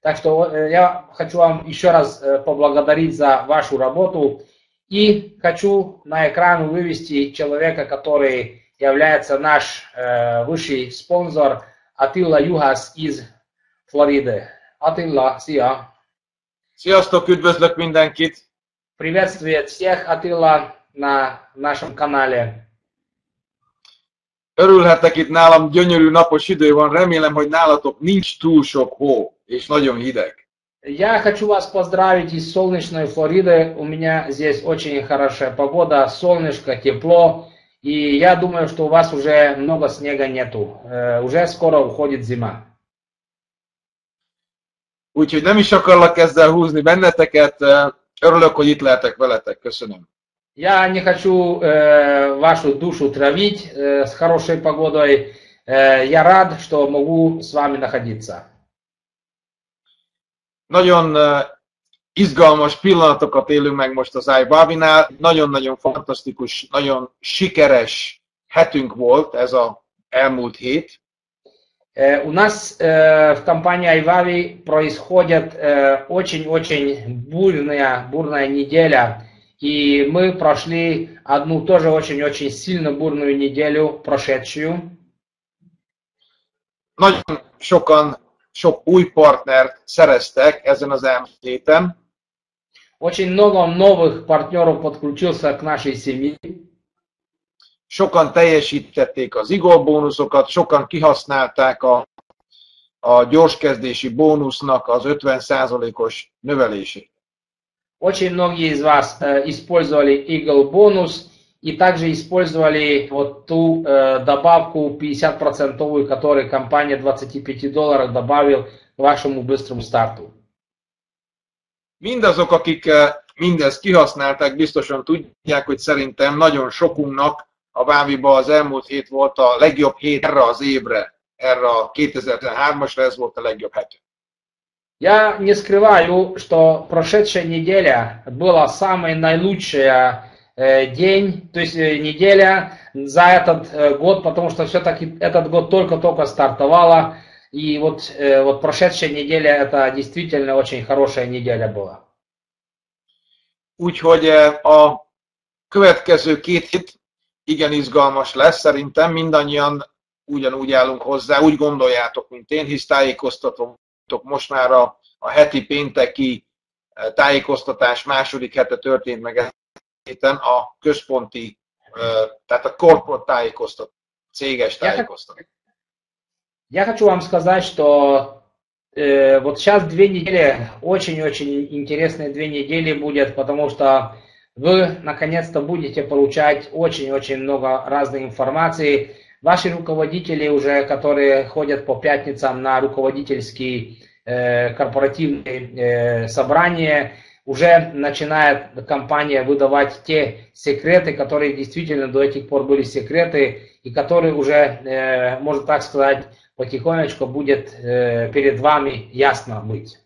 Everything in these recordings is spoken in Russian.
Так что я хочу вам еще раз поблагодарить за вашу работу. И хочу на экран вывести человека, который является наш высший спонсор, Attila Juhas из Флориды. Attila, szia! Sziasztok, üdvözlök mindenkit! Приветствие всех, Attila, на нашем канале. Örülhetek, itt nálam gyönyörű napos idő van, remélem, hogy nálatok nincs túl sok hó, és nagyon hideg. Я хочу вас поздравить из солнечной Флориды. У меня здесь очень хорошая погода, солнышко, тепло. И я думаю, что у вас уже много снега нету. Уже скоро уходит зима. Úgyhogy nem is akarlak ezzel húzni benneteket, örülök, hogy itt lehetek veletek, köszönöm. Я не хочу вашу душу travить с хорошей погодой. Я рад, что могу с вами находиться. Nagyon izgalmas pillanatokat élünk meg most az iBavinál, nagyon-nagyon fantasztikus, nagyon sikeres hetünk volt ez az elmúlt hét. У нас в компании iVavi происходит очень-очень бурная неделя. И мы прошли одну тоже очень-очень сильно бурную неделю прошедшую. Nagyon sokan, sok új partnert szereztek ezen az elmúlt héten. Очень много новых партнеров подключился к нашей семье. Sokan teljesítették az Eagle bónuszokat, sokan kihasználták a gyorskezdési bónusznak az 50%-os növelését. Очень многие из вас использовали Eagle бонус и также использовали вот ту добавку 50%, которую компания $25 добавил к вашему быстрому старту. Mindazok, akik mindezt kihasználták, biztosan tudják, hogy szerintem nagyon sokunknak a Váviba az elmúlt hét volt a legjobb hét erre az évre, erre a 2013-asra ez volt a legjobb hetünk. Я не скрываю, что прошедшая неделя была самой наилучшая день, то есть неделя за этот год, потому что все-таки этот год только-только стартовала, и вот прошедшая неделя это действительно очень хорошая неделя была. Úgyhogy a következő két hét igen izgalmas lesz, szerintem mindannyian ugyanúgy állunk hozzá, úgy gondoljátok, mint én, hisz tájékoztatom most már a heti pénteki tájékoztatás második hete történt meg héten a központi, tehát a corporate tájékoztatás, céges tájékoztatás. Я хочу вам сказать, что вот сейчас 2 недели, очень-очень интересные 2 недели будет, потому что вы наконец-то будете получать очень-очень много разной информации. Ваши руководители уже, которые ходят по пятницам на руководительские корпоративные собрания, уже начинает компания выдавать те секреты, которые действительно до этих пор были секреты, и которые уже, можно так сказать, потихонечку будет перед вами ясно быть.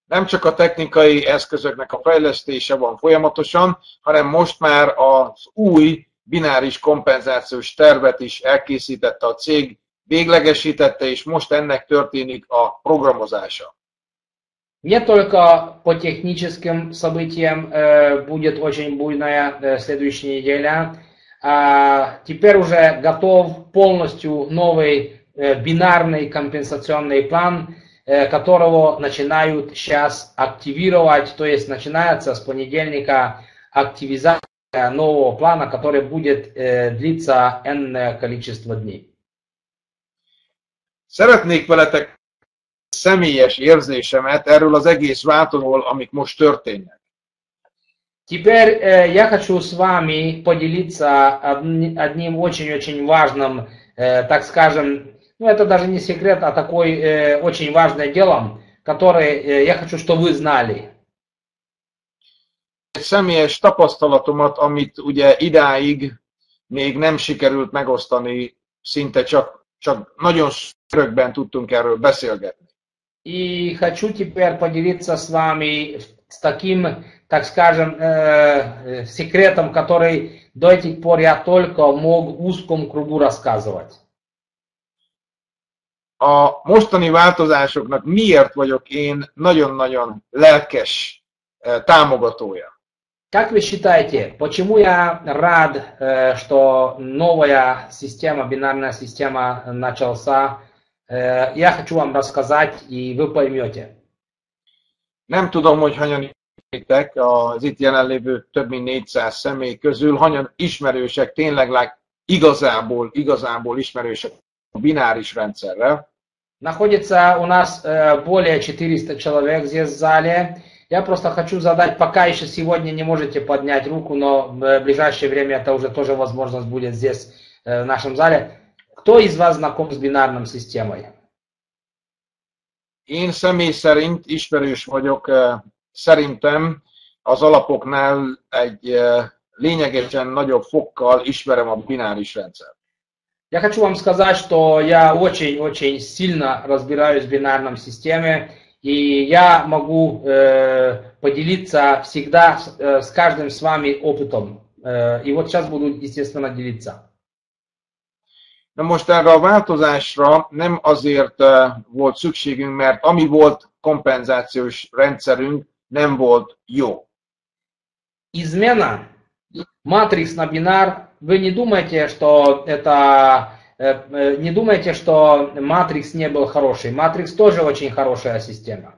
Nem csak a technikai eszközöknek a fejlesztése van folyamatosan, hanem most már az új bináris kompenzációs tervet is elkészítette a cég, véglegesítette, és most ennek történik a programozása. Не только по техническим событиям будет очень буйная следующая неделя, а теперь уже готов полностью новый бинарный компенсационный план, которого начинают сейчас активировать, то есть начинается с понедельника активизация нового плана, который будет длиться энное количество дней. Szeretnék veletek személyes érzésemet erről az egész váltóról, amik most történnek. Теперь я хочу с вами поделиться одним очень-очень важным, так скажем, ну это даже не секрет, а такой очень важным делом, который я хочу, чтобы вы знали. Egy személyes tapasztalatomat, amit ugye idáig még nem sikerült megosztani, szinte csak nagyon szörökben tudtunk erről beszélgetni. И хочу теперь поделиться с вами с таким, так скажем, секретом, который до этих пор я только мог в узком кругу рассказывать. A mostani változásoknak miért vagyok én nagyon-nagyon lelkes támogatója? Как вы считаете, почему я рад, что новая система, бинарная система начался? Я хочу вам рассказать, и вы поймете. Nem tudom, hogy hanyan az itt jelenlévő több mint 400 személy közül, hanyan ismerősek, tényleg igazából ismerősek a bináris rendszerrel. Находится у нас более 400 человек здесь в зале. Я просто хочу задать, пока еще сегодня не можете поднять руку, но в ближайшее время это уже тоже возможность будет здесь, в нашем зале. Кто из вас знаком с бинарной системой? Én személy szerint ismerős vagyok, szerintem az alapoknál egy lényegesen nagyobb fokkal ismerem a bináris rendszert. Я хочу вам сказать, что я очень-очень сильно разбираюсь в бинарном системе, и я могу поделиться всегда с каждым с вами опытом. И вот сейчас буду, естественно, делиться. Na most erre a változásra nem azért volt szükségünk, mert ami volt kompenzációs rendszerünk, nem volt jó. Измена, матрикс на бинар, вы не думаете, что матрикс не был хороший. Матрикс тоже очень хорошая система.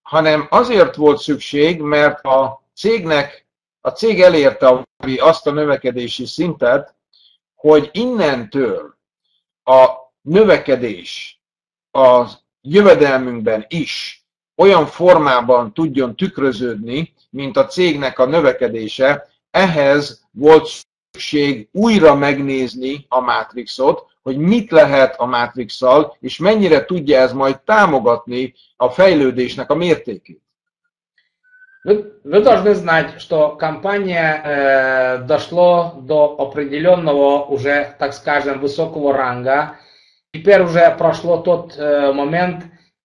Hanem azért volt szükség, mert a cég elérte azt a növekedési szintet, hogy innentől a növekedés a jövedelmünkben is olyan formában tudjon tükröződni, mint a cégnek a növekedése, ehhez volt szükség újra megnézni a Matrixot, hogy mit lehet a Matrixsal, és mennyire tudja ez majd támogatni a fejlődésnek a mértékét. Вы должны знать, что компания дошло до определенного уже, так скажем, высокого ранга. Теперь уже прошло тот момент,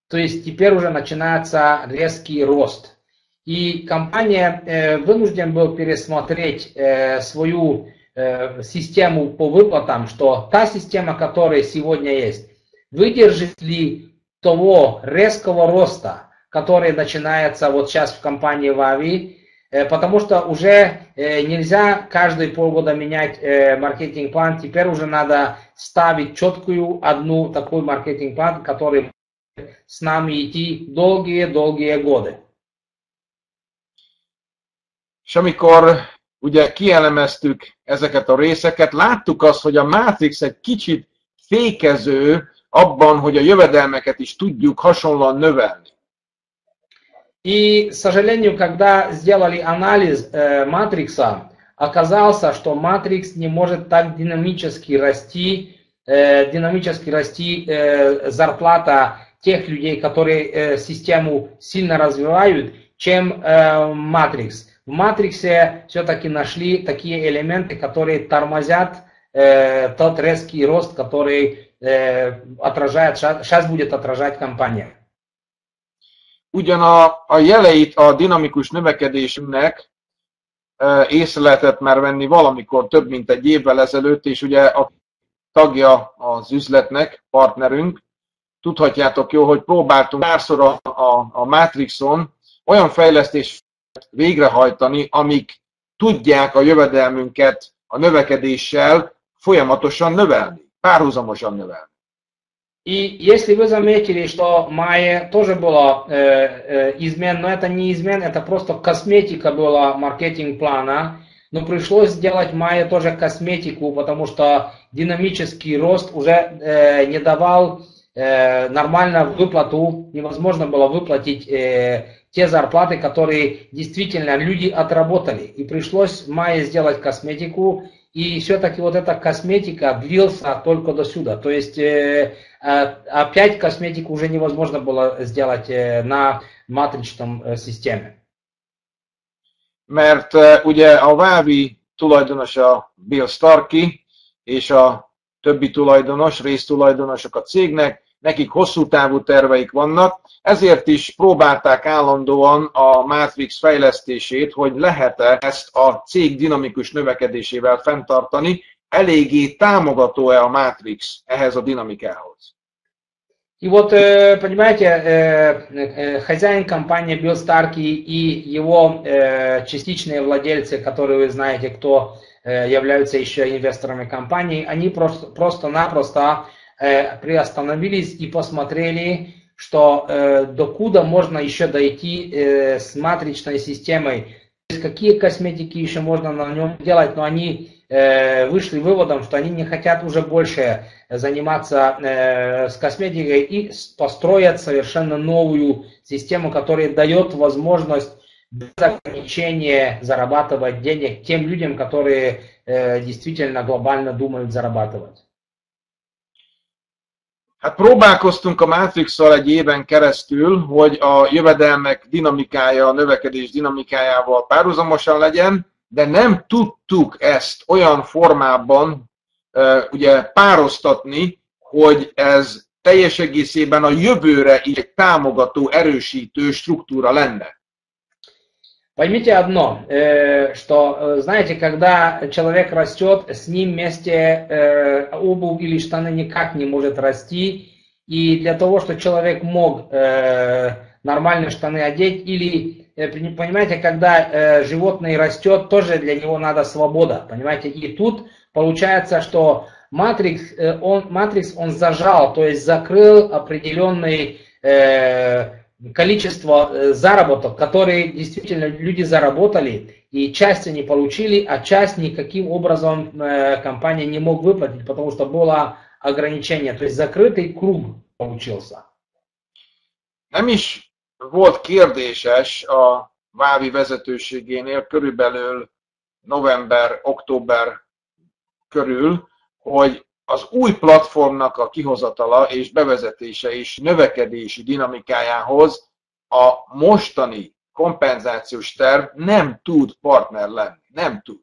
то есть теперь уже начинается резкий рост. И компания вынуждена была пересмотреть свою систему по выплатам, что та система, которая сегодня есть, выдержит ли того резкого роста, который начинается вот сейчас в компании Wavi, потому что уже нельзя каждые полгода менять маркетинг-план, теперь уже надо ставить четкую одну такой маркетинг-план, который с нами идти долгие годы. És amikor ugye kielemeztük ezeket a részeket, láttuk azt, hogy a Matrix egy kicsit fékező abban, hogy a jövedelmeket is tudjuk hasonlóan növelni. И, к сожалению, когда сделали анализ матрикса, оказалось, что матрикс не может так динамически расти зарплата тех людей, которые систему сильно развивают, чем матрикс. В матриксе все-таки нашли такие элементы, которые тормозят тот резкий рост, который сейчас будет отражать компания. Ugyan a jeleit a dinamikus növekedésünknek észre lehetett már venni valamikor több mint egy évvel ezelőtt, és ugye a tagja az üzletnek, partnerünk, tudhatjátok jó, hogy próbáltunk párszor a Matrixon olyan fejlesztést végrehajtani, amik tudják a jövedelmünket a növekedéssel folyamatosan növelni, párhuzamosan növelni. И если вы заметили, что Майя тоже была измен, но это не измен, это просто косметика была маркетинг-плана, но пришлось сделать Майя тоже косметику, потому что динамический рост уже не давал нормально выплату, невозможно было выплатить те зарплаты, которые действительно люди отработали. И пришлось Майе сделать косметику, и все-таки вот эта косметика длился только до сюда. То есть опять косметику уже невозможно было сделать на матричном системе. Mert ugye a Wavi tulajdonosa Bill Starkey, és a többi tulajdonos, résztulajdonosok a cégnek, nekik hosszú távú terveik vannak, ezért is próbálták állandóan a Matrix fejlesztését, hogy lehet-e ezt a cég dinamikus növekedésével fenntartani. eléggé támogató-e a Matrix ehhez a dinamikához? И вот, понимаете, хозяин компании Билл Старки и его частичные владельцы, которые вы знаете, кто являются еще инвесторами компании, они просто-напросто приостановились и посмотрели, что докуда можно еще дойти с матричной системой, то есть какие косметики еще можно на нем делать, но они вышли выводом, что они не хотят уже больше заниматься с косметикой и построят совершенно новую систему, которая дает возможность без ограничения зарабатывать денег тем людям, которые действительно глобально думают зарабатывать. Hát próbálkoztunk a Matrix-szal egy éven keresztül, hogy a jövedelmek dinamikája, a növekedés dinamikájával párhuzamosan legyen, de nem tudtuk ezt olyan formában ugye pároztatni, hogy ez teljes egészében a jövőre is egy támogató, erősítő struktúra lenne. Поймите одно, что, знаете, когда человек растет, с ним вместе обувь или штаны никак не может расти. И для того, чтобы человек мог нормальные штаны одеть, или, понимаете, когда животное растет, тоже для него надо свобода, понимаете. И тут получается, что Матрикс, он зажал, то есть закрыл определенный количество заработок, которые действительно люди заработали, и часть они получили, а часть никаким образом компания не мог выплатить, потому что было ограничение, то есть закрытый круг получился. Nem is volt kérdéses a Vávi vezetőségénél körülbelül november-október körül, hogy az új platformnak a kihozatala és bevezetése és növekedési dinamikájához a mostani kompenzációs terv nem tud partner lenni. Nem tud.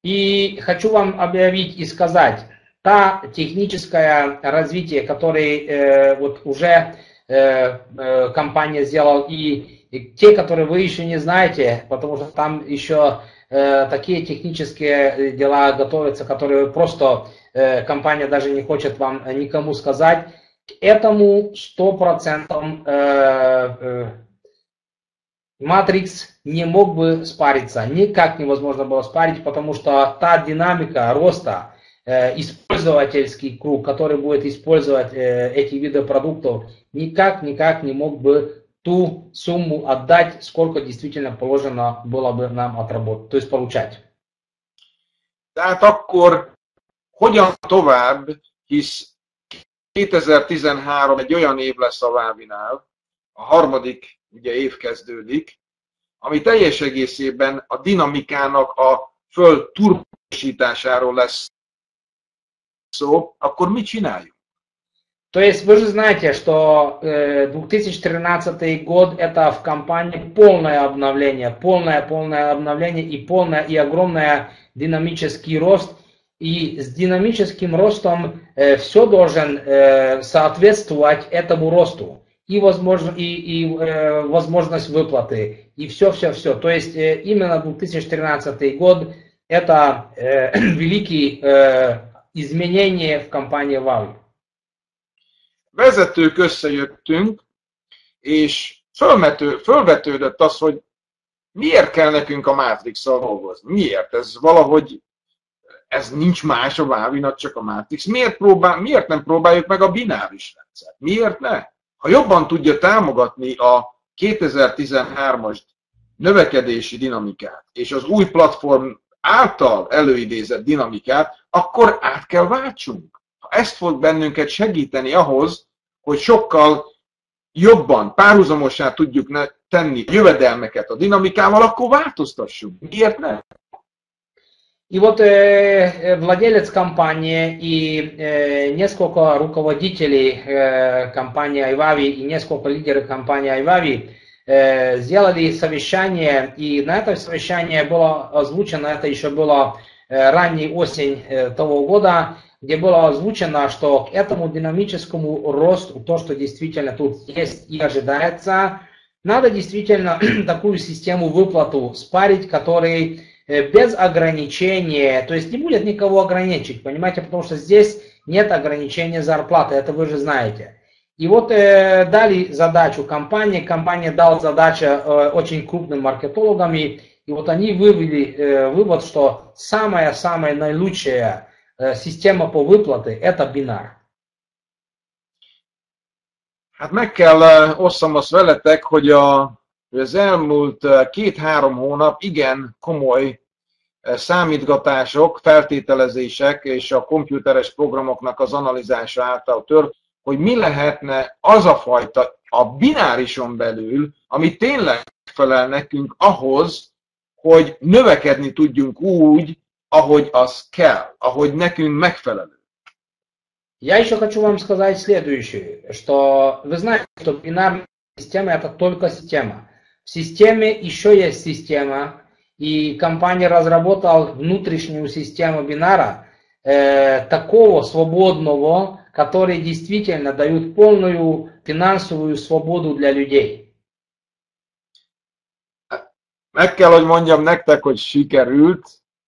И хочу вам объявить и сказать, та техническое развитие, которое вот уже компания сделала, и те, которые вы еще не знаете, потому что там еще такие технические дела готовятся, которые просто компания даже не хочет вам никому сказать. К этому 100% Matrix не мог бы спариться, никак невозможно было спарить, потому что та динамика роста, использовательский круг, который будет использовать эти виды продуктов, никак не мог бы ту сумму отдать, сколько действительно положено было бы нам отработать, то есть получать. Tehát akkor hogyan tovább, hisz 2013 egy olyan év lesz a Vávinál, a harmadik ugye, év kezdődik, ami teljes egészében a dinamikának a fölturbosításáról lesz szó, akkor mit csináljunk? То есть вы же знаете, что 2013 год это в компании полное обновление и огромный динамический рост. И с динамическим ростом все должен соответствовать этому росту. И возможность выплаты, и все. То есть именно 2013 год это великие изменения в компании Vavi. Vezetők összejöttünk, és fölvetődött az, hogy miért kell nekünk a Matrix-szal dolgozni. Miért? Ez valahogy, ez nincs más a Vavinak, csak a Matrix. Miért nem próbáljuk meg a bináris rendszert? Miért ne? Ha jobban tudja támogatni a 2013-as növekedési dinamikát, és az új platform által előidézett dinamikát, akkor át kell váltsunk. Ez fog bennünket segíteni ahhoz, hogy sokkal jobban, párhuzamossá tudjuk tenni jövedelmeket a dinamikával, akkor változtassunk. Miért ne? И вот владелец компании и несколько руководителей компании iVavi и несколько лидеров компании iVavi сделали совещание, и на это совещание было озвучено, это еще было ранней осень того года, где было озвучено, что к этому динамическому росту, то, что действительно тут есть и ожидается, надо действительно такую систему выплату спарить, который без ограничения, то есть не будет никого ограничить, понимаете, потому что здесь нет ограничения зарплаты, это вы же знаете. И вот дали задачу компании, компания дала задачу очень крупным маркетологам, и вот они вывели вывод, что самая наилучшая система по выплате это бинар. Hát meg kell osszam azt veletek, hogy az elmúlt 2-3 hónap igen komoly számítgatások, feltételezések és a komputeres programoknak az analizása által tört, hogy mi lehetne az a fajta a binárison belül, ami tényleg felel nekünk ahhoz, hogy növekedni tudjunk úgy, ahogy az kell, ahogy nekünk megfelelő. Я еще хочу вам сказать следующее, что вы знаете, что бинарная система это только система. В системе еще есть система, и компания разработала внутреннюю систему бинара, такого свободного, который действительно дает полную финансовую свободу для людей. Meg kell, hogy mondjam nektek, hogy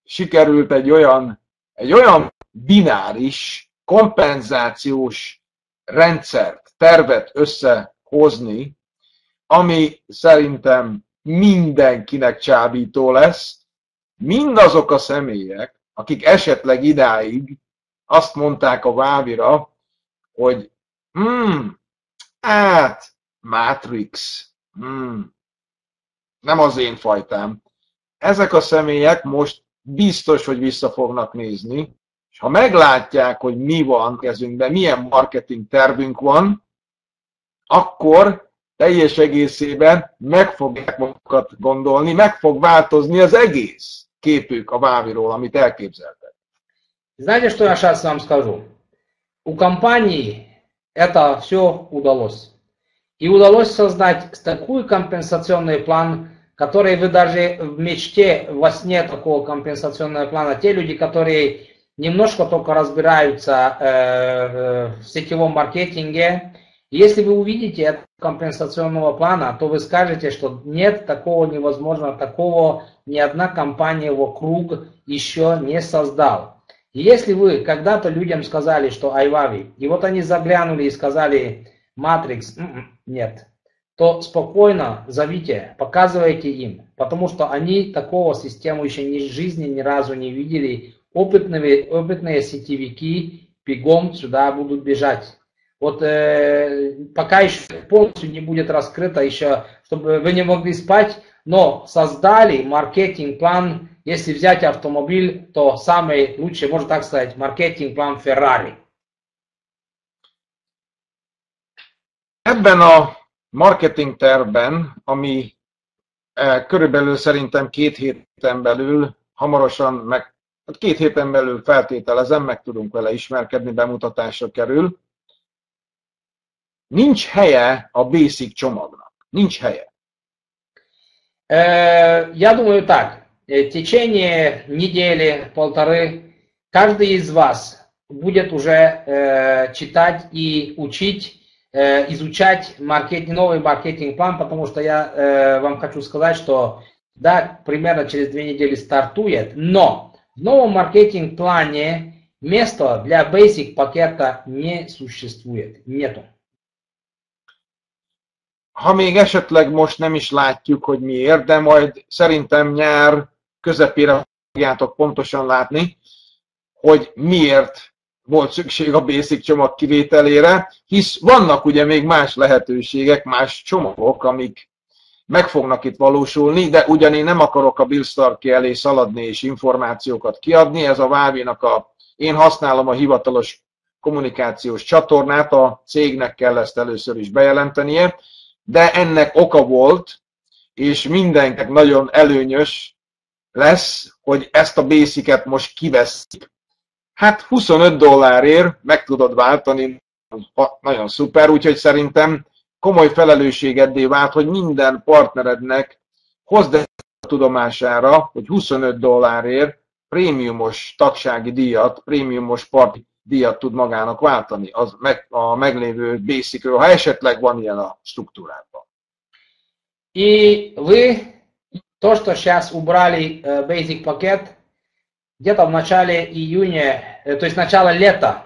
sikerült egy olyan bináris, kompenzációs rendszert, tervet összehozni, ami szerintem mindenkinek csábító lesz, mindazok a személyek, akik esetleg idáig azt mondták a Vávira, hogy Matrix, nem az én fajtám. Ezek a személyek most biztos, hogy vissza fognak nézni, és ha meglátják, hogy mi van kezünkben, milyen marketing tervünk van, akkor teljes egészében meg fogják magukat gondolni, meg fog változni az egész képük a Váviról, amit elképzeltek. Знаете, что я сейчас вам скажу? У компании это все удалось. И удалось создать такой компенсационный план, который вы даже в мечте, во сне такого компенсационного плана, те люди, которые немножко только разбираются в сетевом маркетинге, если вы увидите этого компенсационного плана, то вы скажете, что нет, такого невозможно, такого ни одна компания вокруг еще не создала. И если вы когда-то людям сказали, что iVavi, и вот они заглянули и сказали Matrix, нет, то спокойно зовите, показывайте им, потому что они такого систему еще ни в жизни ни разу не видели. Опытные сетевики бегом сюда будут бежать. Вот пока еще полностью не будет раскрыто еще, чтобы вы не могли спать, но создали маркетинг-план, если взять автомобиль, то самый лучший, можно так сказать, маркетинг-план Ferrari. Ebben a marketing tervben, ami körülbelül szerintem 2 héten belül, hamarosan 2 héten belül feltételezem, meg tudunk vele ismerkedni, bemutatásra kerül, nincs helye a basic csomagnak. Nincs helye. Я думаю так, в течение недели, полторы, каждый из вас будет уже читать и учить, изучать новый маркетинг-план, потому что я вам хочу сказать, что да, примерно через 2 недели стартует, но в новом маркетинг-плане места для basic пакета не существует, нету. Ha még esetleg most nem is látjuk, hogy miért, de majd szerintem nyár közepére fogjátok pontosan látni, hogy miért volt szükség a basic csomag kivételére, hisz vannak ugye még más lehetőségek, más csomagok, amik meg fognak itt valósulni, de ugyan én nem akarok a Bill Starkey elé szaladni és információkat kiadni, ez a Vávinak én használom a hivatalos kommunikációs csatornát, a cégnek kell ezt először is bejelentenie, de ennek oka volt, és mindenkinek nagyon előnyös lesz, hogy ezt a basicet most kiveszik. Hát $25 meg tudod váltani, nagyon szuper, úgyhogy szerintem komoly felelősségeddé vált, hogy minden partnerednek hozd el a tudomására, hogy $25 prémiumos tagsági díjat, prémiumos parti díjat tud magának váltani a meglévő basicről, ha esetleg van ilyen a struktúrában. И вы то, что сейчас убрали Basic пакет, где-то в начале июня, то есть начало лета,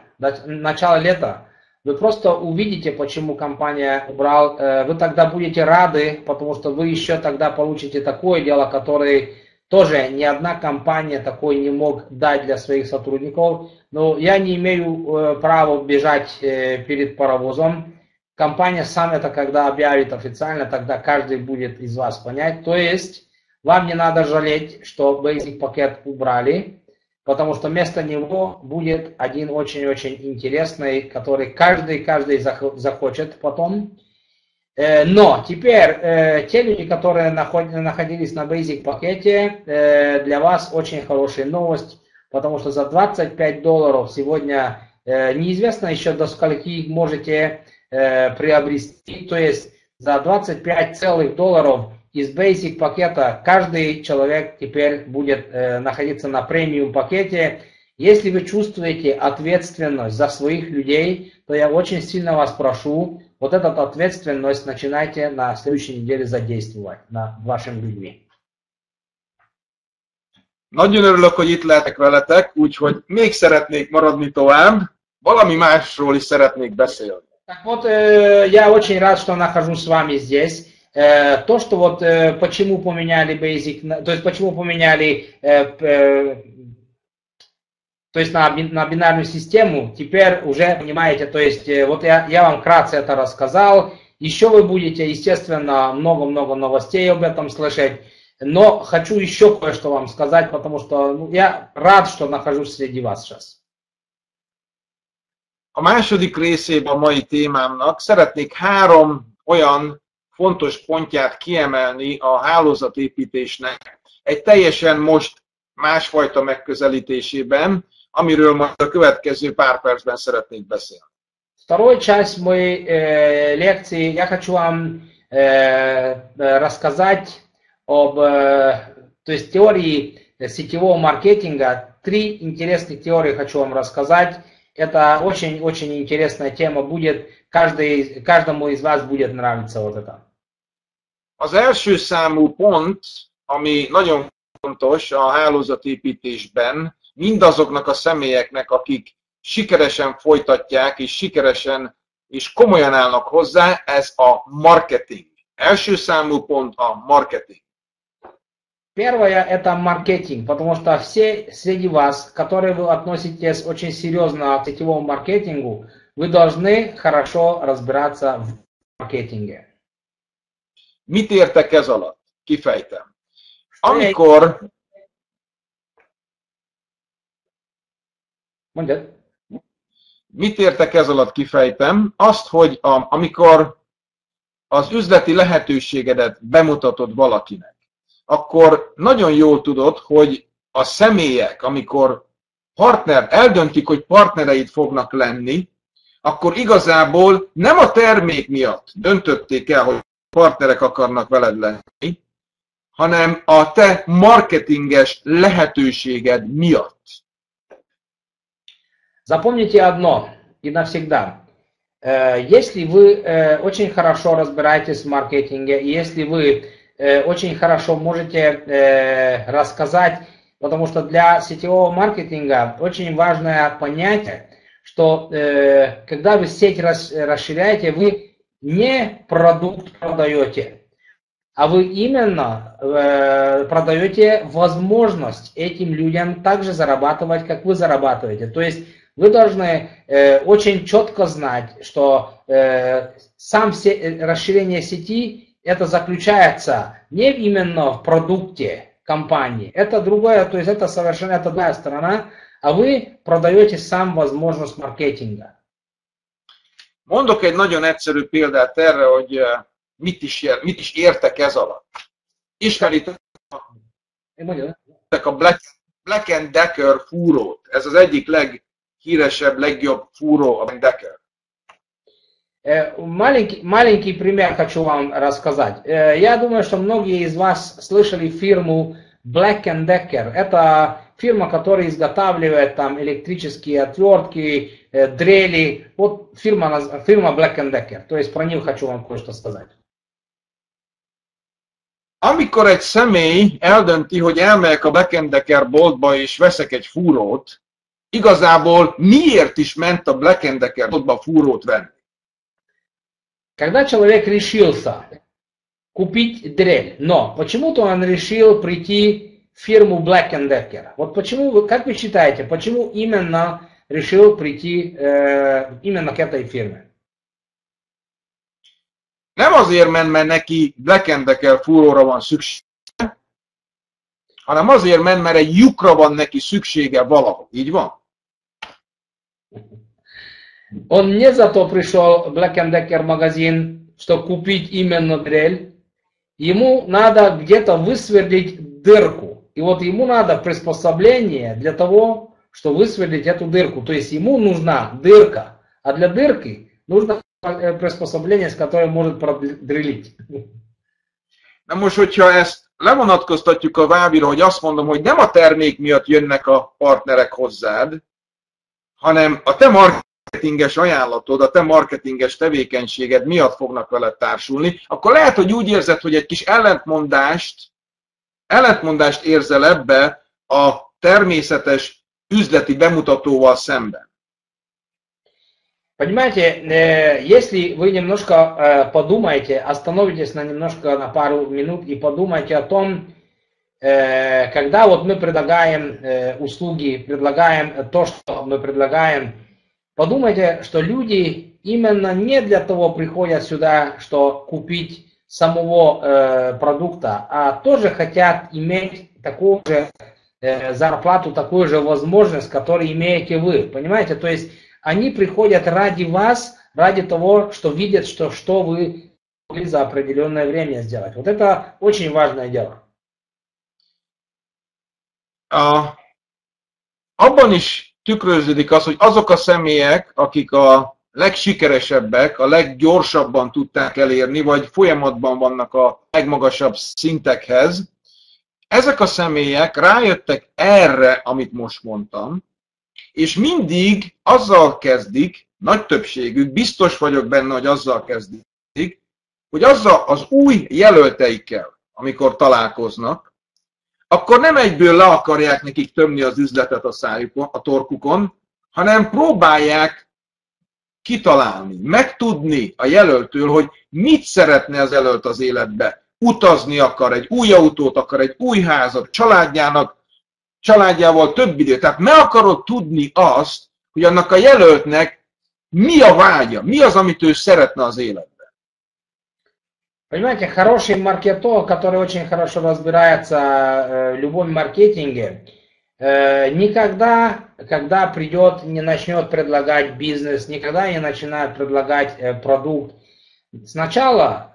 вы просто увидите, почему компания убрал. Вы тогда будете рады, потому что вы еще тогда получите такое дело, которое тоже ни одна компания такой не мог дать для своих сотрудников. Но я не имею права бежать перед паровозом. Компания сам это когда объявит официально, тогда каждый будет из вас понять. То есть вам не надо жалеть, что Basic пакет убрали, потому что вместо него будет один очень-очень интересный, который каждый захочет потом. Но теперь те люди, которые находились на Basic пакете, для вас очень хорошая новость, потому что за $25 сегодня неизвестно еще до скольки можете приобрести, то есть за $25 из Basic пакета каждый человек теперь будет находиться на премиум пакете. Если вы чувствуете ответственность за своих людей, то я очень сильно вас прошу, вот эту ответственность начинайте на следующей неделе задействовать на вашим людьми. Nagyon örülök, hogy itt lehetek veletek, úgyhogy még szeretnék maradni tovább, valami másról is szeretnék beszélni. Так вот, я очень рад, что нахожусь с вами здесь. То, что вот почему поменяли Basic, то есть почему поменяли то есть на бинарную систему, теперь уже понимаете, то есть вот я вам вкратце это рассказал. Еще вы будете, естественно, много-много новостей об этом слышать. Но хочу еще кое-что вам сказать, потому что я рад, что нахожусь среди вас сейчас. A második részében a mai témámnak szeretnék 3 olyan fontos pontját kiemelni a hálózatépítésnek egy teljesen most másfajta megközelítésében, amiről majd a következő pár percben szeretnék beszélni. Вторую часть моей лекции я хочу вам рассказать об то есть теории сетевого маркетинга. 3 интересных теории хочу вам рассказать. Это очень-очень интересная тема будет. Каждому из вас будет нравиться вот это. Az első számú pont, ami nagyon fontos a hálózatépítésben, mindazoknak a személyeknek, akik sikeresen folytatják, és sikeresen és komolyan állnak hozzá, ez a marketing. Első számú pont a marketing. Первое – это маркетинг, потому что все среди вас, которые вы относитесь очень серьезно к сетевому маркетингу, вы должны хорошо разбираться в маркетинге. Mit értek ez alatt? Kifejtem. Amikor Mit értek ez alatt? Kifejtem. Azt, hogy amikor az üzleti lehetőségedet bemutatod valakinek, akkor nagyon jól tudod, hogy a személyek, amikor eldöntik, hogy partnereid fognak lenni, akkor igazából nem a termék miatt döntötték el, hogy partnerek akarnak veled lenni, hanem a te marketinges lehetőséged miatt. Запомните одно и навсегда. Если вы очень хорошо разбираетесь в маркетинге, если вы очень хорошо можете рассказать, потому что для сетевого маркетинга очень важное понятие, что когда вы сеть расширяете, вы не продукт продаете, а вы именно продаете возможность этим людям также зарабатывать, как вы зарабатываете. То есть вы должны очень четко знать, что расширение сети это заключается не именно в продукте компании, это другое, то есть это совершенно другая сторона, а вы продаете сам возможность маркетинга. Mondok egy nagyon egyszerű példát erre, hogy mit is értek ez alatt. Ismeritek a Black & Decker fúrót. Ez az egyik leghíresebb, legjobb fúró, a Black & Decker. Маленький пример хочу вам рассказать. Я думаю, что многие из вас слышали фирму Black & Decker. Это фирма, которая изготавливает там электрические отвертки, дрели. Вот фирма Black & Decker. То есть про них хочу вам кое-что сказать. amikor egy személy eldönti, hogy elmegyek a Black & Decker boltba és veszek egy fúrót, igazából miért is ment a Black & Decker boltba fúrót venni? Когда человек решился купить дрель, но почему-то он решил прийти в фирму Black & Decker. Вот почему, как вы считаете, почему именно решил прийти именно к этой фирме? Nem azért ment, mert neki Black & Decker fúróra van szüksége, hanem azért ment, mert egy lyukra van neki szüksége valahol. Így van? Он не зато пришел в Black & Decker магазин, чтобы купить именно дрель. Ему надо где-то высверлить дырку. И вот ему надо приспособление для того, чтобы высверлить эту дырку. То есть ему нужна дырка. А для дырки нужно приспособление, с которым может продрелить. Na most, hogyha ezt levonatkoztatjuk a vábira, hogy azt mondom, hogy nem a termék miatt jönnek a partnerek hozzád, hanem a te marketinges ajánlatod, a te marketinges tevékenységed miatt fognak veled társulni, akkor lehet, hogy úgy érzed, hogy egy kis ellentmondást érzel ebbe a természetes üzleti bemutatóval szemben. Понимаете, если вы немножко подумаете, остановитесь немножко на пару минут и подумайте о том, когда вот мы предлагаем услуги, предлагаем то, что мы предлагаем, подумайте, что люди именно не для того приходят сюда, что купить самого продукта, а тоже хотят иметь такую же зарплату, такую же возможность, которую имеете вы. Понимаете, то есть они приходят ради вас, ради того, что видят, что вы могли за определенное время сделать. Вот это очень важное дело. Abban is tükröződik az, hogy azok a személyek, akik a legsikeresebbek, a leggyorsabban tudták elérni, vagy folyamatban vannak a legmagasabb szintekhez, ezek a személyek rájöttek erre, amit most mondtam, és mindig azzal kezdik, nagy többségük, biztos vagyok benne, hogy azzal kezdik, hogy azzal az új jelölteikkel, amikor találkoznak, akkor nem egyből le akarják nekik tömni az üzletet a szájukon, a torkukon, hanem próbálják kitalálni, megtudni a jelöltől, hogy mit szeretne az jelölt az életbe. Utazni akar, egy új autót akar, egy új házat, családjával több időt. Tehát meg akarod tudni azt, hogy annak a jelöltnek mi a vágya, mi az, amit ő szeretne az életben. Понимаете, хороший маркетолог, который очень хорошо разбирается в любом маркетинге, никогда, когда придет, не начнет предлагать бизнес, никогда не начинает предлагать продукт. Сначала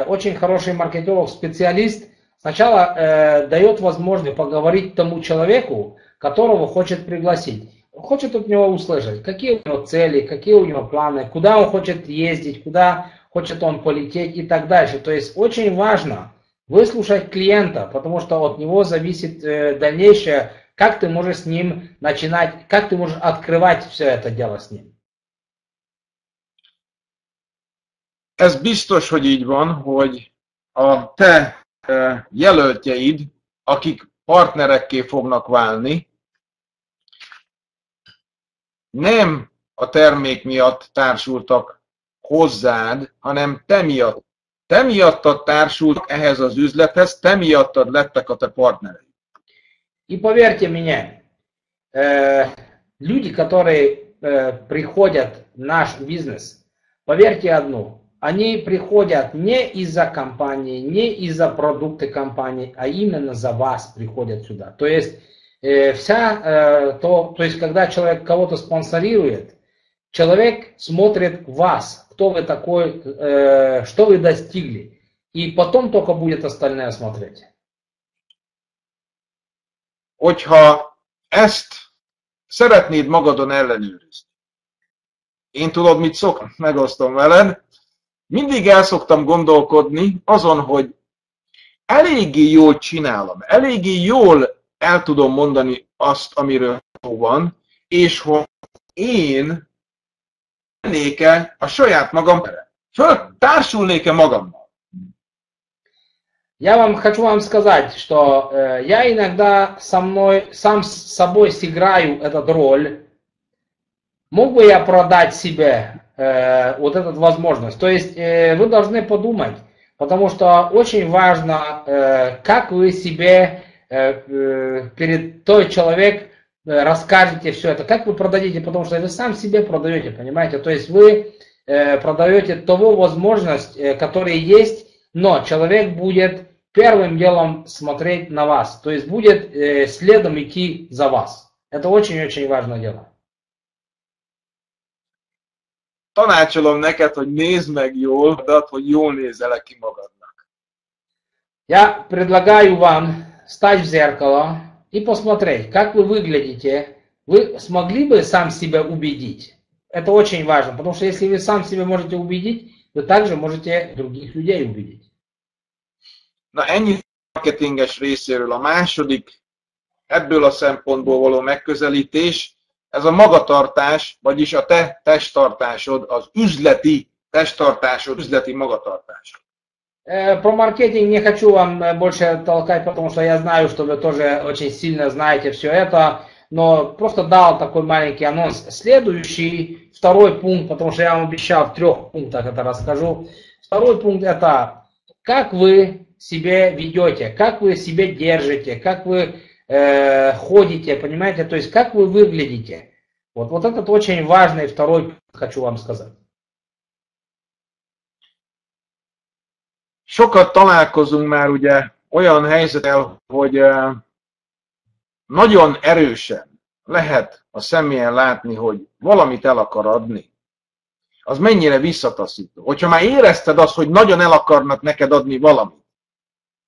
очень хороший маркетолог, специалист, сначала дает возможность поговорить тому человеку, которого хочет пригласить. Хочет от него услышать, какие у него цели, какие у него планы, куда он хочет ездить, куда хочет он полететь и так дальше. То есть очень важно выслушать клиента, потому что от него зависит дальнейшее, как ты можешь с ним начинать, как ты можешь открывать все это дело с ним. Ez biztos, hogy így van, hogy a te jelöltjeid, akik partnerekké fognak válni, nem a termék miatt társultak hozzád, hanem te miatt. Te miattad társultak ehhez az üzlethez, te miattad lettek a te partnereid. И поверьте мне, люди, которые приходят в наш бизнес, поверьте одно, они приходят не из-за компании, не из-за продукта компании, а именно за вас приходят сюда. То есть то есть когда человек кого-то спонсорирует, человек смотрит вас, кто вы такой, что вы достигли, и потом только будет остальное смотреть. Hogyha ezt szeretnéd magadon ellenőrizni, én tudod, mit szoktam, megosztom veled, mindig el szoktam gondolkodni azon, hogy eléggé jól csinálom, eléggé jól el tudom mondani azt, amiről szó van, és hogy én lennék-e a saját magam, társulnék-e magammal. Я хочу вам сказать, что я иногда сам с собой сыграю эту роль. Мог бы я продать себе вот эту возможность? То есть вы должны подумать, потому что очень важно, как вы себе перед той человек расскажете все это, как вы продадите, потому что вы сам себе продаете, понимаете? То есть вы продаете того возможность, которая есть, но человек будет первым делом смотреть на вас, то есть будет следом идти за вас. Это очень-очень важное дело. Tanácsolom neked, hogy nézd meg jól, hogy jól nézel ki magadnak. Я предлагаю вам стать в зеркало и посмотреть, как вы выглядите. Вы смогли бы сам себя убедить? Это очень важно, потому что если вы сам себя можете убедить, вы также можете других людей убедить. Na ennyi marketinges részéről. A második ebből a szempontból való megközelítés, ez a magatartás, vagyis a te testtartásod, az üzleti testtartásod, üzleti magatartásod. Про маркетинг не хочу вам больше толкать, потому что я знаю, что вы тоже очень сильно знаете все это, но просто дал такой маленький анонс. Следующий, второй пункт, потому что я вам обещал в 3 пунктах это расскажу. Второй пункт это, как вы себя ведете, как вы себя держите, как вы ходите, понимаете, то есть как вы выглядите. Вот этот очень важный второй пункт хочу вам сказать. Sokat találkozunk már ugye olyan helyzettel, hogy nagyon erősen lehet a személyen látni, hogy valamit el akar adni. Az mennyire visszataszító. Hogyha már érezted azt, hogy nagyon el akarnak neked adni valamit,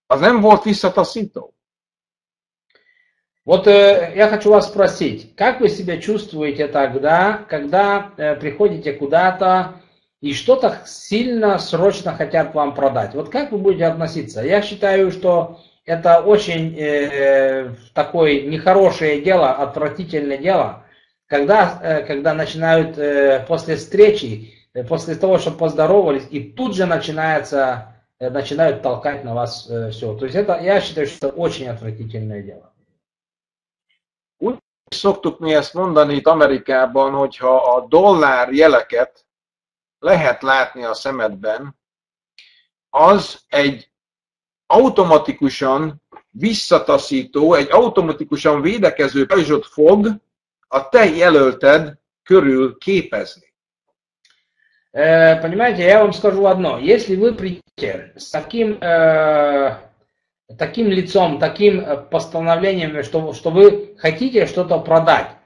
az nem volt visszataszító? Вот я хочу вас спросить, как вы себя чувствуете тогда, когда приходите куда-то и что-то сильно, срочно хотят вам продать? Вот как вы будете относиться? Я считаю, что это очень такое нехорошее дело, отвратительное дело, когда начинают после встречи, после того, что поздоровались, и тут же начинают толкать на вас все. То есть это, я считаю, что это очень отвратительное дело. Úgy szoktuk mi ezt mondani itt Amerikában, hogyha a dollár jeleket lehet látni a szemedben, az egy automatikusan visszataszító, egy automatikusan védekező pajzsot fog a te jelölted körül képezni. Понимаете, я вам скажу одно. Если вы придете с таким лицом, таким постановлением, что вы хотите что-то продать,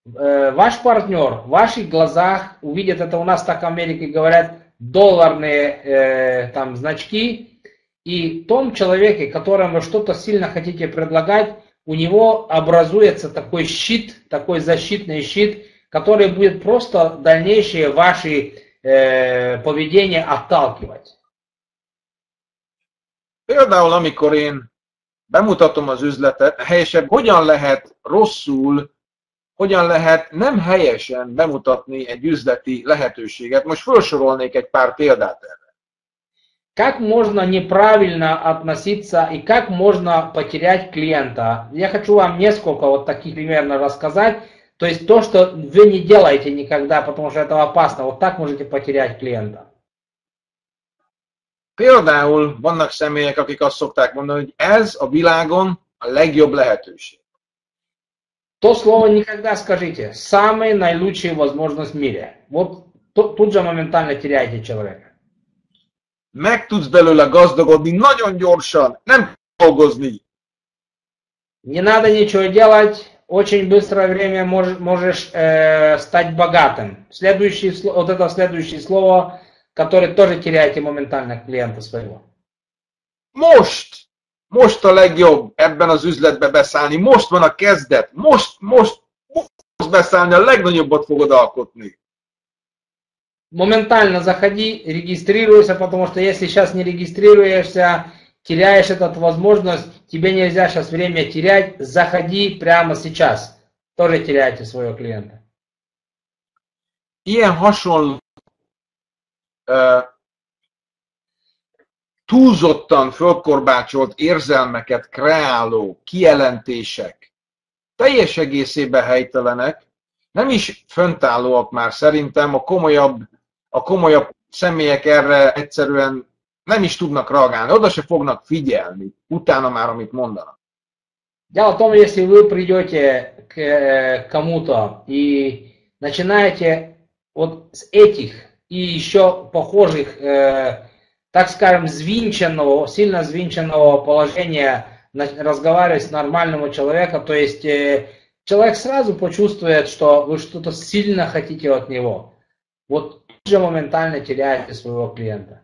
ваш партнер в ваших глазах увидит, это у нас так в Америке говорят, долларные там значки, и том человеке, которому вы что-то сильно хотите предлагать, у него образуется такой щит, такой защитный щит, который будет просто дальнейшее ваше поведение отталкивать. Például, amikor én bemutatom az üzletet, helyesebb, hogyan lehet rosszul, hogyan lehet nem helyesen bemutatni egy üzleti lehetőséget. Most felsorolnék egy pár példát erre. Как можно неправильно относиться и как можно потерять клиента? Я хочу вам несколько вот таких примерно рассказать. То есть то, что вы не делаете никогда, потому что это опасно. Вот так можете потерять клиента. Például vannak személyek, akik azt szokták mondani, hogy ez a világon a legjobb lehetőség. То слово никогда скажите. Самая наилучшая возможность в мире. Вот тут же моментально теряете человека. Meg tudsz belőle gazdagodni nagyon gyorsan, nem dolgozni. Не надо ничего делать. Очень быстрое время можешь стать богатым. Вот это следующее слово, которое тоже теряете моментально клиента своего. Most a legjobb ebben az üzletbe beszállni, most van a kezdet, most beszállni, a legnagyobbat fogod alkotni. Моментально заходи, регистрируйся, потому что если сейчас не регистрируешься, теряешь эту возможность, тебе нельзя сейчас время терять, заходи прямо сейчас. Тоже теряете своего клиента. Ilyen hasonló túlzottan fölkorbácsolt érzelmeket kreáló kijelentések teljes egészében helytelenek, nem is föntállóak már szerintem, a komolyabb személyek erre egyszerűen nem is tudnak reagálni, oda se fognak figyelni, utána már, amit mondanak. Дело в том, если вы придете к кому-то и начинаете вот с этих и еще похожих, так скажем, звинченного, сильно звинченного положения разговаривать с нормальным человеком, то есть человек сразу почувствует, что вы что-то сильно хотите от него. Вот тут же моментально теряете своего клиента.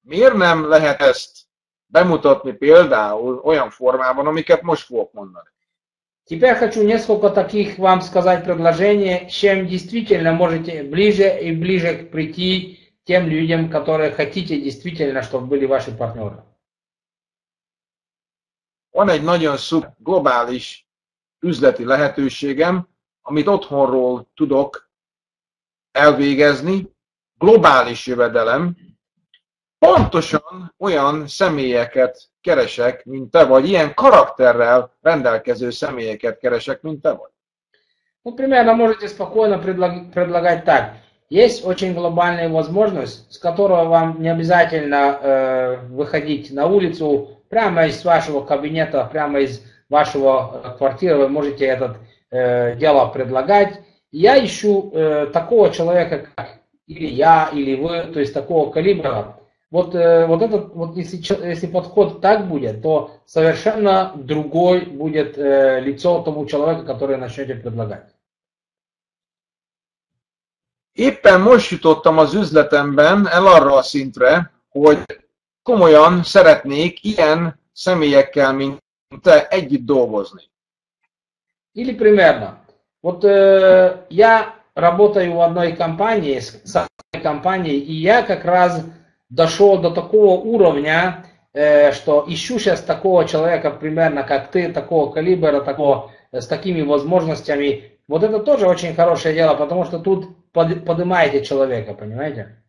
Miért nem lehet ezt bemutatni például olyan formában, amiket most fogok mondani? Теперь хочу несколько таких вам сказать предложений, чем действительно можете ближе и ближе прийти тем людям, которые хотите действительно, чтобы были ваши партнеры. Van egy nagyon globális üzleti lehetőségem, amit otthonról tudok elvégezni, globális jövedelem, pontosan olyan személyeket keresek, mint te vagy, ilyen karakterrel rendelkező személyeket keresek, mint te vagy. Ну, примерно можете спокойно предлагать так. Есть очень глобальная возможность, с которой вам не обязательно выходить на улицу, прямо из вашего кабинета, прямо из вашего квартиры вы можете это дело предлагать. Я ищу такого человека, как или я, или вы, то есть такого калибра. Вот если подход так будет, то совершенно другой будет лицо тому человеку, который начнете предлагать. Éppen most jutottam az üzletemben el arra a szintre, hogy komolyan szeretnék ilyen személyekkel, mint te, együtt dolgozni. Или примерно. Вот я работаю в одной компании, с одной компанией, и я как раз дошел до такого уровня, что ищу сейчас такого человека, примерно как ты, такого калибра, такого, с такими возможностями. Вот это тоже очень хорошее дело, потому что тут поднимаете человека, понимаете?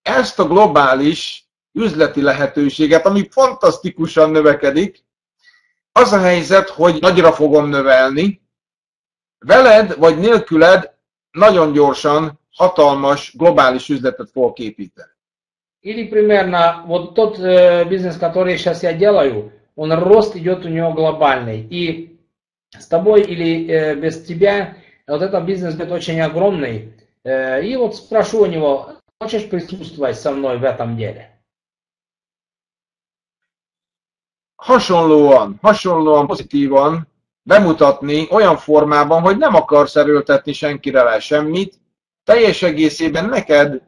Ezt a globális üzleti lehetőséget, ami fantasztikusan növekedik, az a helyzet, hogy nagyra fogom növelni, veled vagy nélküled nagyon gyorsan hatalmas globális üzletet fogok építeni. Или примерно вот тот бизнес, который сейчас я делаю, он рост идет у него глобальный. И с тобой или без тебя вот этот бизнес будет очень огромный. И вот спрошу у него, хочешь присутствовать со мной в этом деле? Hasonlóan pozitívan bemutatni olyan formában, hogy nem akarsz erőltetni senkire le semmit, teljes egészében neked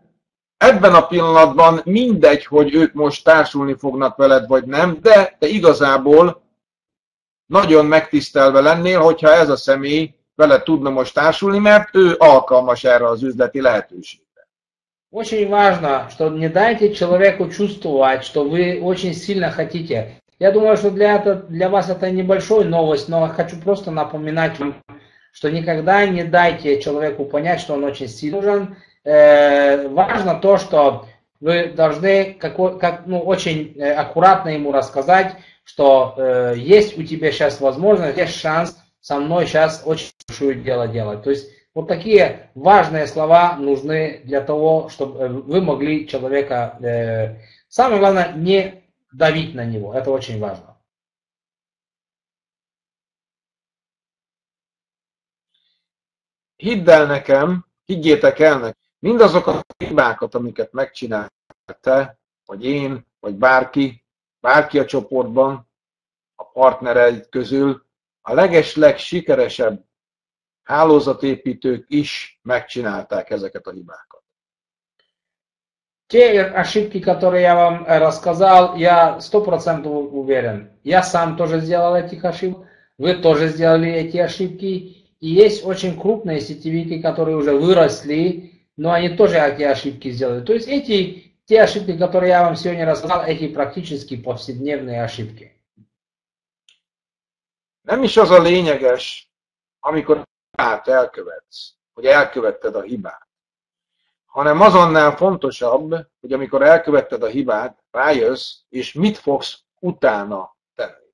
ebben a pillanatban mindegy, hogy ők most társulni fognak veled, vagy nem, de te igazából nagyon megtisztelve lennél, hogyha ez a személy veled tudna most társulni, mert ő alkalmas erre az üzleti lehetőségre. Очень важно, что не дайте человеку чувствовать, что вы очень сильно хотите. Я думаю, что для вас это небольшая новость, но хочу просто напоминать вам, что никогда не дайте человеку понять, что он очень сильно нужен. Важно то, что вы должны очень аккуратно ему рассказать, что есть у тебя сейчас возможность, есть шанс со мной сейчас очень большое дело делать. То есть вот такие важные слова нужны для того, чтобы вы могли человека, самое главное, не давить на него. Это очень важно. Hidd el nekem, higgyétek el nekem, mindazokat a hibákat, amiket megcsináltál te, vagy én, vagy bárki a csoportban, a partnereid közül, a legeslegsikeresebb hálózatépítők is megcsinálták ezeket a hibákat. Те ошибки, которые я вам рассказал, я 100% уверен. Я сам тоже сделал этих ошибок, вы тоже сделали эти ошибки. И есть очень крупные сетевики, которые уже выросли, но они тоже эти ошибки сделали. То есть те ошибки, которые я вам сегодня рассказал, эти практически повседневные ошибки. Nem is az a lényeges, amikor hibát elkövetsz, hogy elkövetted a hibát, hanem azonnal fontosabb, hogy amikor elkövetted a hibát, rájössz, és mit fogsz utána tenni.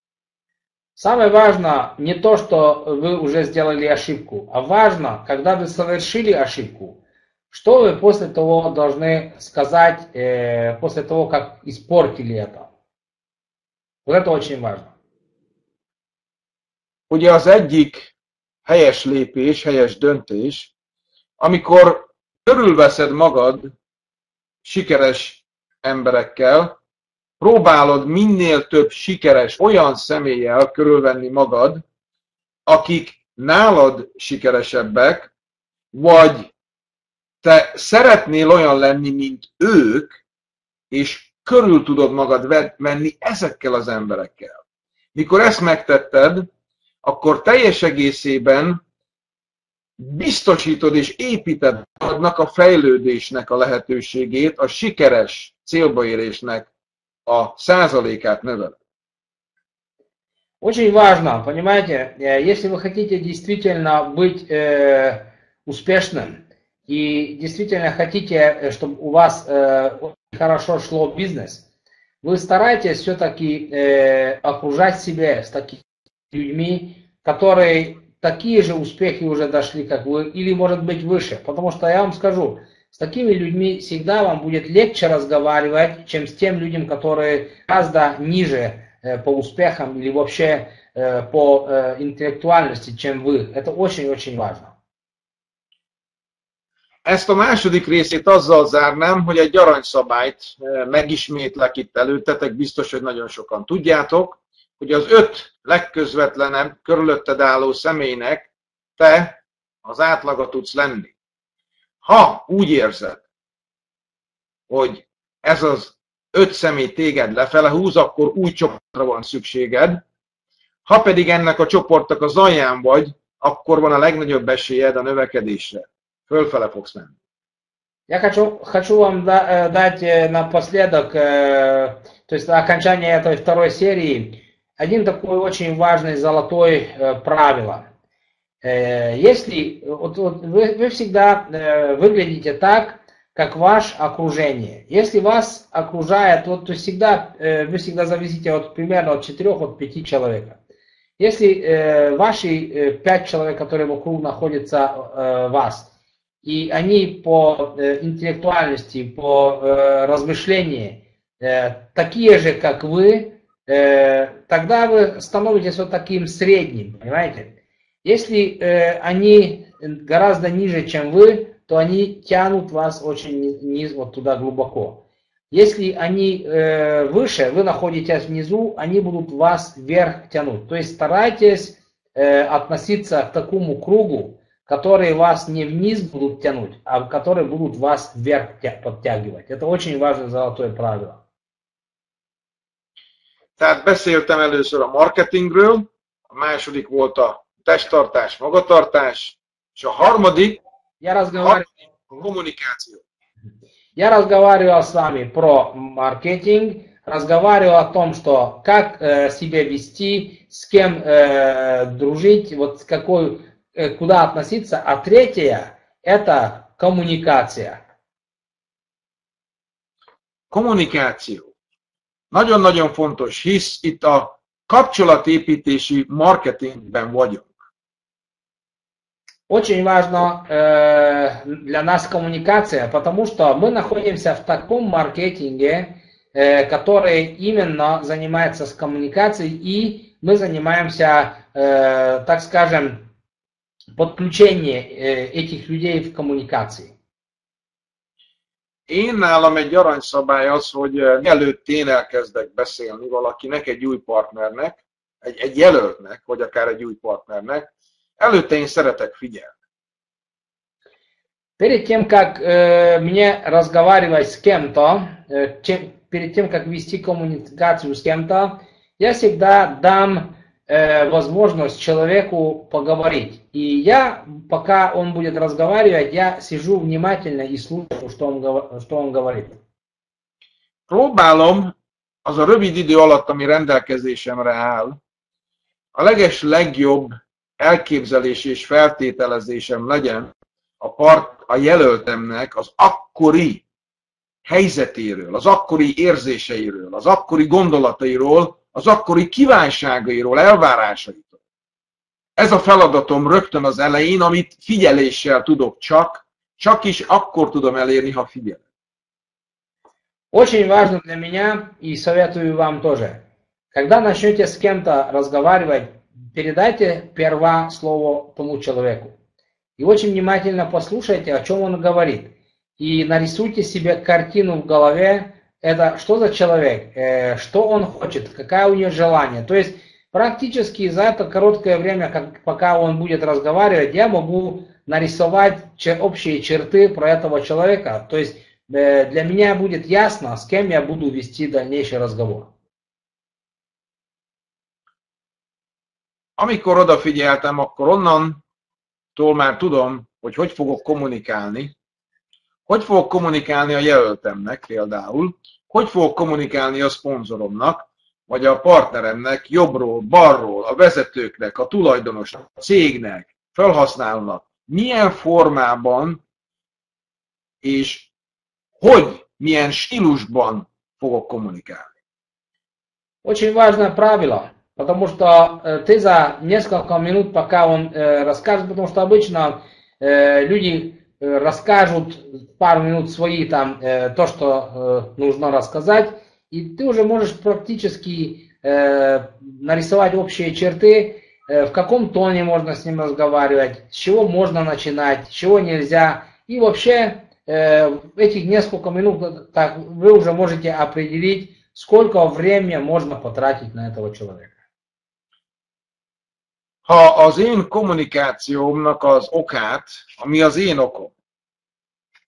Самое важное не то, что вы уже сделали ошибку, а важно, когда вы совершили ошибку, что вы после того должны сказать, после того, как испортили это. Вот это очень важно. Ugye az egyik helyes lépés, helyes döntés, amikor körülveszed magad sikeres emberekkel, próbálod minél több sikeres olyan személlyel körülvenni magad, akik nálad sikeresebbek, vagy te szeretnél olyan lenni, mint ők, és körül tudod magad venni ezekkel az emberekkel. Mikor ezt megtetted, akkor teljes egészében biztosítod és építed magadnak a fejlődésnek a lehetőségét, a sikeres célbaérésnek a százalékát növeled. Очень важно, понимаете, если вы хотите действительно быть успешным и действительно хотите, чтобы у вас хорошо шло бизнес, вы стараетесь все-таки окружать себя с такими людьми, которые такие же успехи уже дошли, как вы, или может быть выше. Потому что я вам скажу, с такими людьми всегда вам будет легче разговаривать, чем с тем людям, которые гораздо ниже по uspехам или вообще по интеллектуальности, чем вы. Это очень-очень важно. Ezt a második részét azzal zárnám, hogy egy aranyszabályt megismétlek itt előttetek, biztos, hogy nagyon sokan tudjátok, hogy az 5 legközvetlenebb körülötted álló személynek te az átlaga tudsz lenni. Ha úgy érzed, hogy ez az 5 személy téged lefele húz, akkor új csoportra van szükséged. Ha pedig ennek a csoportnak az alján vagy, akkor van a legnagyobb esélyed a növekedésre. Fölfele fogsz menni. Я хочу вам дать напоследок, то есть окончание этой второй серии, один такой очень важный золотой правило. Если вот вы всегда выглядите так, как ваше окружение. Если вас окружает, вот, то всегда, вы всегда зависите от примерно от 4-5 человек. Если ваши 5 человек, которые вокруг находятся вас, и они по интеллектуальности, по размышлению такие же, как вы, тогда вы становитесь вот таким средним, понимаете? Если они гораздо ниже, чем вы, то они тянут вас очень вот туда глубоко. Если они выше, вы находитесь внизу, они будут вас вверх тянуть. То есть старайтесь относиться к такому кругу, которые вас не вниз будут тянуть, а которые будут вас вверх подтягивать. Это очень важное золотое правило. Tehát beszéltem először a marketingről, a második volt a testtartás, magatartás, és a harmadik коммуникацию. Я разговаривал с вами про маркетинг, разговаривал о том, что как себя вести, с кем дружить, вот куда относиться. А третье – это коммуникация. Kommunikáció. Nagyon-nagyon fontos, hisz itt a kapcsolatépítési marketingben vagyunk. Очень важно для нас коммуникация, потому что мы находимся в таком маркетинге, который именно занимается с коммуникацией, и мы занимаемся, так скажем, подключением этих людей в коммуникации. Én nálam egy aranyszabály az, hogy mielőtt én elkezdek beszélni valakinek, egy új partnernek, egy jelöltnek, vagy akár egy új partnernek, előtte én szeretek figyelni. Перед тем, как мне разговаривать с кем-то, перед тем, как вести коммуникацию с кем-то, я всегда дам возможность человеку поговорить. И я, пока он будет разговаривать, я сижу внимательно и слушаю, что он говорит. Próbálom az a rövid idő alatt, ami rendelkezésemre áll, a legjobb elképzelés és feltételezésem legyen, a jelöltemnek az akkori helyzetéről, az akkori érzéseiről, az akkori gondolatairól, az akkori kívánságairól, elvárásaitól. Ez a feladatom rögtön az elején, amit figyeléssel tudok csak is akkor tudom elérni, ha figyelek. Очень важно для меня, и советую вам тоже, когда начнете с кем-то разговаривать, передайте сперва слово тому человеку. И очень внимательно послушайте, о чем он говорит. И нарисуйте себе картину в голове, это что за человек, что он хочет, какая у него желание. То есть практически за это короткое время, пока он будет разговаривать, я могу нарисовать общие черты про этого человека. То есть для меня будет ясно, с кем я буду вести дальнейший разговор. Amikor odafigyeltem, akkor onnantól már tudom, hogy fogok kommunikálni. Hogy fogok kommunikálni a jelöltemnek például, hogy fogok kommunikálni a szponzoromnak, vagy a partneremnek jobbról, balról, a vezetőknek, a tulajdonosnak, a cégnek, felhasználónak, milyen formában és milyen stílusban fogok kommunikálni. Очень важное правило, потому что ты за несколько минут, пока он расскажет, потому что обычно люди расскажут пару минут свои там то, что нужно рассказать, и ты уже можешь практически нарисовать общие черты, в каком тоне можно с ним разговаривать, с чего можно начинать, с чего нельзя. И вообще в этих несколько минут так, вы уже можете определить, сколько времени можно потратить на этого человека. Ha az én kommunikációmnak az okát, ami az én okom,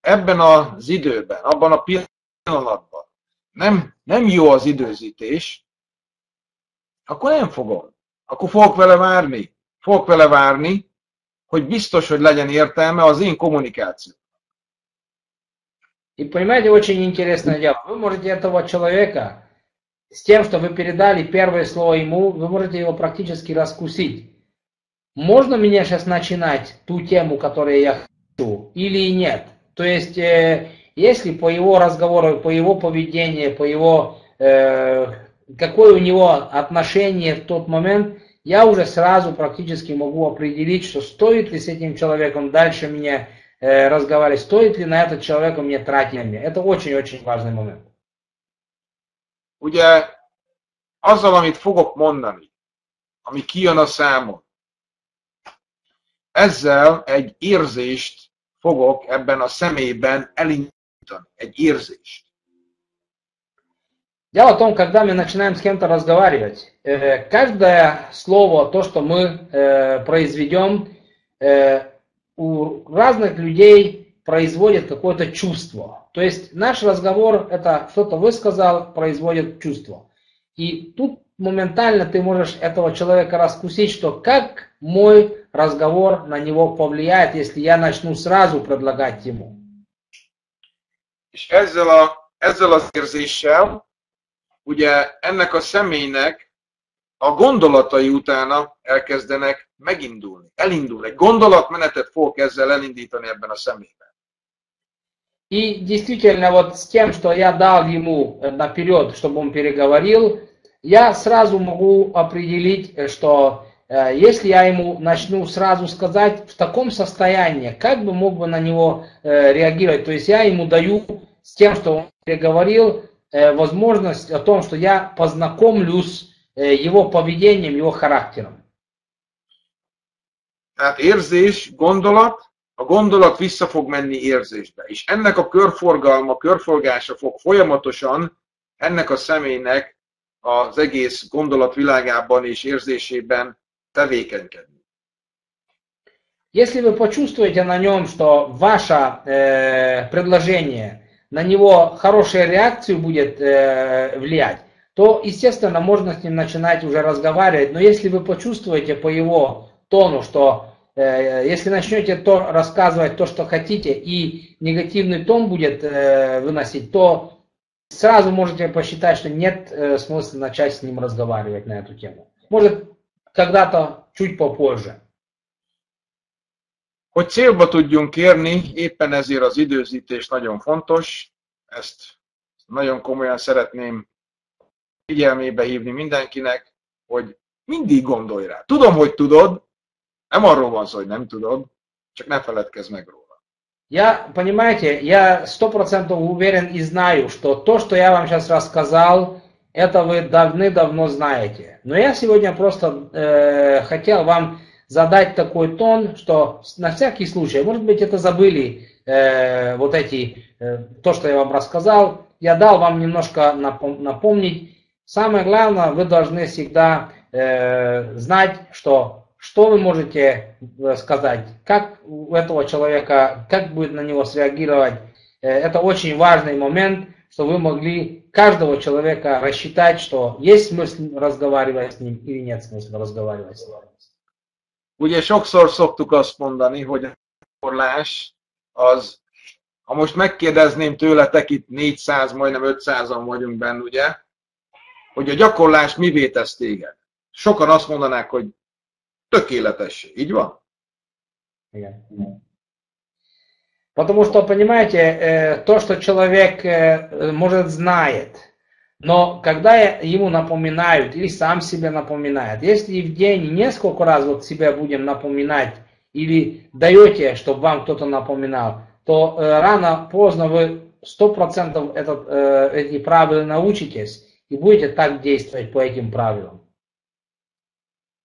ebben az időben, abban a pillanatban nem jó az időzítés, akkor nem fogom. Akkor fogok vele várni, hogy biztos, hogy legyen értelme az én kommunikáció. И понимаете, очень интересное дело. Вы можете этого человека, с тем, что вы передали первое слово ему, вы можете его практически раскусить. Можно мне сейчас начинать ту тему, которую я хочу, или нет? То есть, если по его разговору, по его поведению, по его, какое у него отношение в тот момент, я уже сразу практически могу определить, что стоит ли с этим человеком дальше мне разговаривать, стоит ли на этот человек мне тратить время. Это очень-очень важный момент. Ugye, azzal, amit fogok mondani, ami kijön a számon, ezzel egy érzést fogok ebben a személyben elindítani. Egy érzést. Дело в том, когда мы начинаем с кем-то разговаривать, каждое слово, то, что мы произведем, у разных людей производит какое-то чувство. То есть наш разговор, это что-то высказал, производит чувство. И тут моментально ты можешь этого человека раскусить, что как мой разговор на него повлияет, если я начну сразу предлагать ему. És ezzel az érzéssel, ugye ennek a személynek a gondolatai utána elkezdenek megindulni. Elindul. Egy gondolatmenetet fogok ezzel elindítani ebben a személyben. И действительно, вот с тем, что я дал ему наперед, чтобы он переговорил, я сразу могу определить, что если я ему начну сразу сказать в таком состоянии, как бы мог бы на него реагировать. То есть я ему даю с тем, что он переговорил, возможность о том, что я познакомлюсь его поведением, его характером. Tehát érzés, gondolat, a gondolat vissza fog menni érzésbe. És ennek a körforgása fog folyamatosan ennek a személynek az egész gondolatvilágában és érzésében tevékenykedni. Если вы почувствуете на нем, что ваше предложение на него хорошую реакцию будет влиять, то, естественно, можно с ним начинать уже разговаривать. Но если вы почувствуете по его тону, что если начнете рассказывать то, что хотите, и негативный тон будет выносить, то сразу можете посчитать, что нет смысла начать с ним разговаривать на эту тему. Может, когда-то чуть попозже. Hogy célba tudjunk érni, éppen ezért az időzítés nagyon fontos. Ezt nagyon komolyan szeretném figyelmébe hívni mindenkinek, hogy mindig gondolj rá. Tudom, hogy tudod, nem arról van szó, hogy nem tudod, csak ne feledkezz meg róla. Понимаете, я 100% уверен и знаю, что то, что я вам сейчас рассказал, это вы давным-давно знаете. Но я сегодня просто хотел вам задать такой тон, что на всякий случай, может быть, это забыли то, что я вам рассказал, я дал вам немножко напомнить. Самое главное, вы должны всегда знать, что вы можете сказать, как у этого человека, как будет на него среагировать. Это очень важный момент, что вы могли каждого человека рассчитать, что есть смысл разговаривать с ним или нет смысла разговаривать с ним. Ugye sokszor szoktuk azt mondani, hogy a gyakorlás az, ha most megkérdezném tőletek, itt 400, majdnem 500-an vagyunk benne, ugye, hogy a gyakorlás mivé tesz téged? Sokan azt mondanák, hogy tökéletessé, így van? Igen. Потому что, понимаете, то, что человек, может, знает, но когда ему напоминают, или сам себе напоминает, если в день несколько раз вот себя будем напоминать, или даете, чтобы вам кто-то напоминал, то рано-поздно вы 100% эти правила научитесь, и будете так действовать по этим правилам.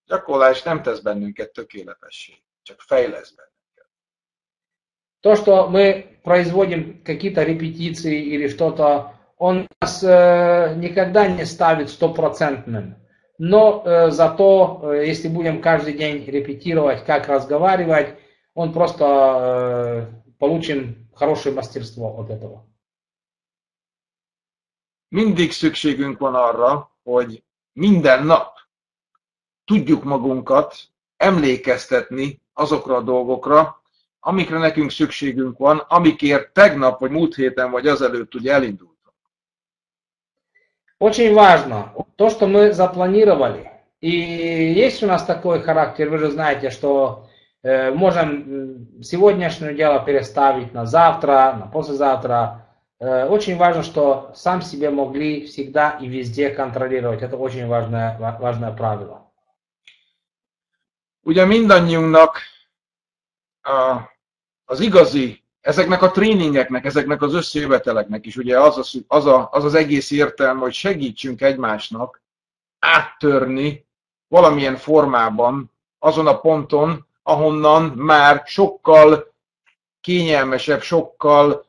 Gyakorlás nem tesz bennünket tökéletessé, csak fejlesz bennünket. То, что мы производим какие-то репетиции или что-то, он нас никогда не ставит стопроцентным. Но зато, если будем каждый день репетировать, как разговаривать, он просто получим хорошее мастерство от этого. Mindig szükségünk van arra, hogy minden nap tudjuk magunkat emlékeztetni azokra a dolgokra, amikre nekünk szükségünk van, amikért tegnap, vagy múlt héten, vagy azelőtt ugye elindultunk. Очень важно то, что мы запланировали. И есть у нас такой характер, вы же знаете, что можем сегодняшнее дело переставить на завтра, на послезавтра. Очень важно, что сам себе могли всегда и везде контролировать. Это очень важное правило. Ugye mindannyiunknak az igazi, ezeknek a tréningeknek, ezeknek az összejöveteleknek is ugye az egész értelme, hogy segítsünk egymásnak áttörni valamilyen formában azon a ponton, ahonnan már sokkal kényelmesebb, sokkal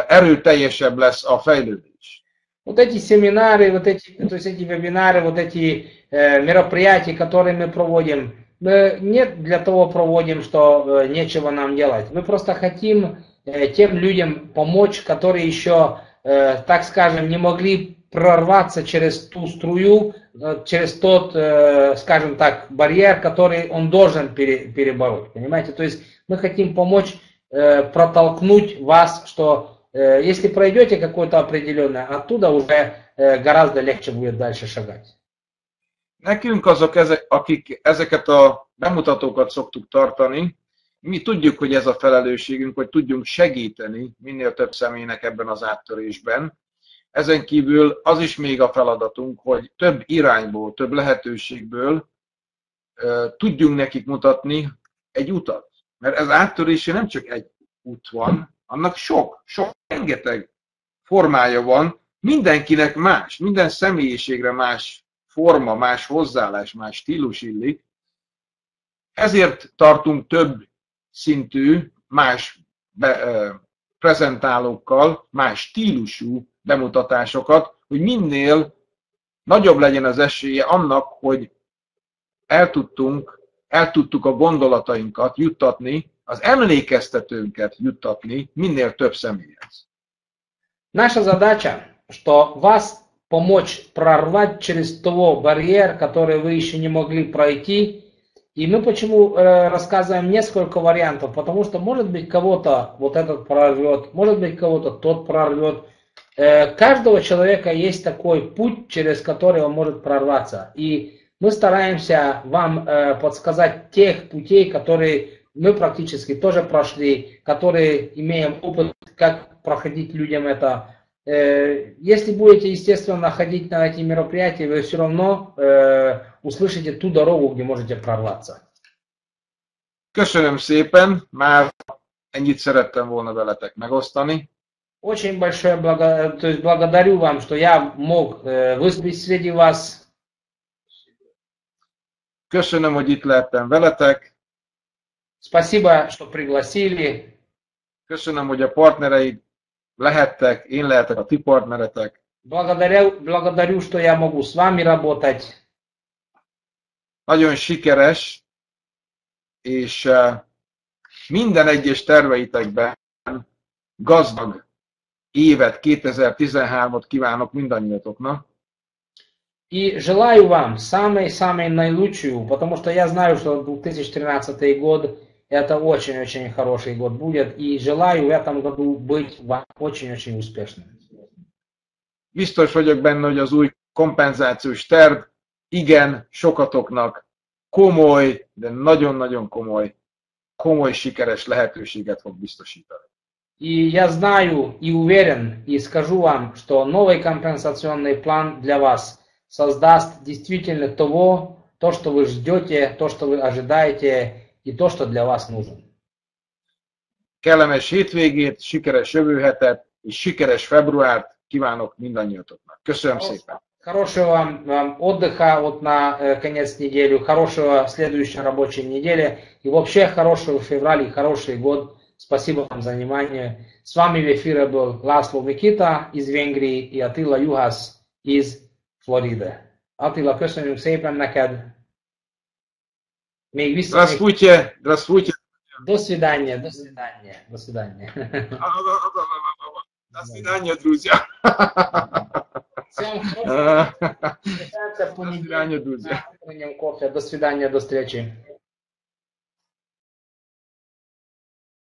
erőteljesebb lesz a fejlődés. Вот эти семинары, то есть эти вебинары, вот эти мероприятия, которые мы проводим, мы не для того проводим, что нечего нам делать. Мы просто хотим тем людям помочь, которые еще, так скажем, не могли прорваться через ту струю, через тот, скажем так, барьер, который он должен перебороть. Понимаете? То есть мы хотим помочь протолкнуть вас, что если пройдете какое-то определенное, оттуда уже гораздо легче будет дальше шагать. Nekünk azok, akik ezeket a bemutatókat szoktuk tartani, mi tudjuk, hogy ez a felelősségünk, hogy tudjunk segíteni minél több személynek ebben az áttörésben. Ezen kívül az is még a feladatunk, hogy több irányból, több lehetőségből tudjunk nekik mutatni egy utat. Mert ez áttörésé nem csak egy út van, annak sok, rengeteg formája van, mindenkinek más, minden személyiségre más forma, más hozzáállás, más stílus illik. Ezért tartunk több szintű, más prezentálókkal, más stílusú bemutatásokat, hogy minél nagyobb legyen az esélye annak, hogy eltudtuk a gondolatainkat juttatni, az emlékeztetőnket juttatni minél több személyhez. Наша задача, что вас помочь прорвать через того барьер, который вы еще не могли пройти. И мы почему рассказываем несколько вариантов, потому что может быть кого-то вот этот прорвет, может быть кого-то тот прорвет. Каждого человека есть такой путь, через который он может прорваться. И Мы стараемся вам подсказать тех путей, которые мы практически тоже прошли, которые имеем опыт, как проходить людям это. Если будете, естественно, ходить на эти мероприятия, вы все равно услышите ту дорогу, где можете прорваться. Köszönöm szépen, már ennyit szerettem volna veletek megosztani. Очень большое благодарю вам, что я мог выступить среди вас. Köszönöm, hogy itt lehettem veletek. Спасибо, что пригласили. Köszönöm, hogy a partnereid lehettek, én lehetek a ti partneretek. Благодарю, что я могу с вами работать. Nagyon sikeres, és minden egyes terveitekben gazdag évet, 2013-ot kívánok mindannyiatoknak. И желаю вам самой-самой наилучшую, потому что я знаю, что 2013 год это очень-очень хороший год будет, и желаю в этом году быть вам очень-очень успешным. Biztos vagyok benne, hogy az új kompenzációs terv igen sokatoknak komoly, de nagyon-nagyon komoly sikeres lehetőséget fog biztosítani. И я знаю и уверен, и скажу вам, что новый компенсационный план для вас создаст действительно то, что вы ждете, то, что вы ожидаете, и то, что для вас нужен. Kellemes hétvégét, sikeres jövő hetet, és sikeres februárt kívánok mindannyiatoknak. Köszönöm szépen! Хорошего вам отдыха вот на конец недели, хорошего следующей рабочей недели и вообще хорошего февраля и хороший год. Спасибо вам за внимание. С вами в эфире был László Mikita из Венгрии и Attila Juhász из Флориды. Attila, köszönjük szépen neked. Még vissza. Здравствуйте, здравствуйте. До свидания, до свидания, до свидания. До свидания, друзья. Всем хорошего. До свидания, друзья. До свидания, до встречи.